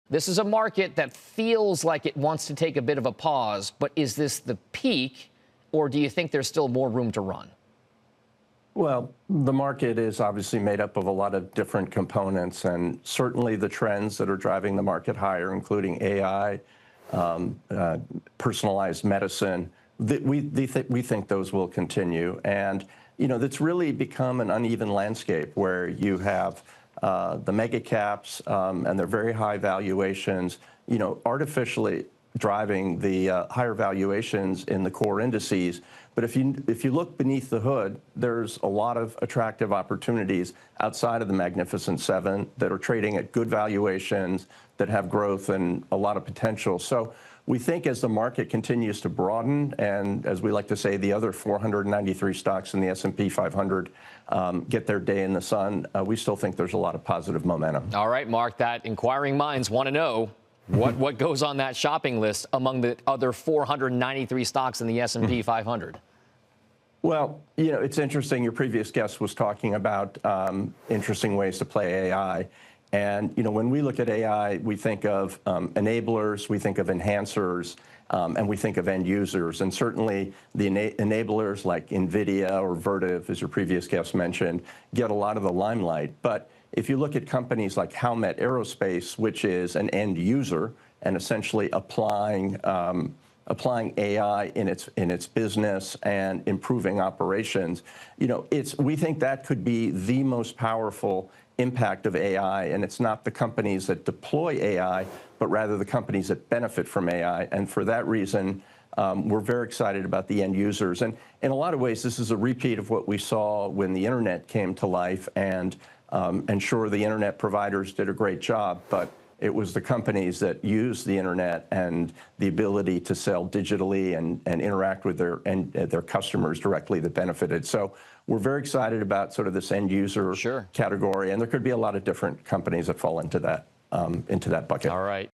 This is a market that feels like it wants to take a bit of a pause, but is this the peak, or do you think there's still more room to run? Well, the market is obviously made up of a lot of different components, and certainly the trends that are driving the market higher, including AI, personalized medicine, we think those will continue. And, that's really become an uneven landscape where you have the mega caps and their very high valuations, artificially driving the higher valuations in the core indices. But if you look beneath the hood, there's a lot of attractive opportunities outside of the Magnificent Seven that are trading at good valuations, that have growth and a lot of potential. So we think as the market continues to broaden, and as we like to say, the other 493 stocks in the S&P 500 get their day in the sun, we still think there's a lot of positive momentum. All right, Mark, that inquiring minds want to know what goes on that shopping list among the other 493 stocks in the S&P 500. Well, it's interesting. Your previous guest was talking about interesting ways to play AI. And, when we look at AI, we think of enablers, we think of enhancers, and we think of end users. And certainly the enablers like NVIDIA or Vertiv, as your previous guest mentioned, get a lot of the limelight. But if you look at companies like Howmet Aerospace, which is an end user and essentially applying AI in its business and improving operations, we think that could be the most powerful impact of AI. And it's not the companies that deploy AI, but rather the companies that benefit from AI. And for that reason, we're very excited about the end users. And in a lot of ways, this is a repeat of what we saw when the internet came to life. And sure, the internet providers did a great job, but it was the companies that used the internet and the ability to sell digitally and interact with their customers directly that benefited. So we're very excited about sort of this end user category, and there could be a lot of different companies that fall into that bucket. All right.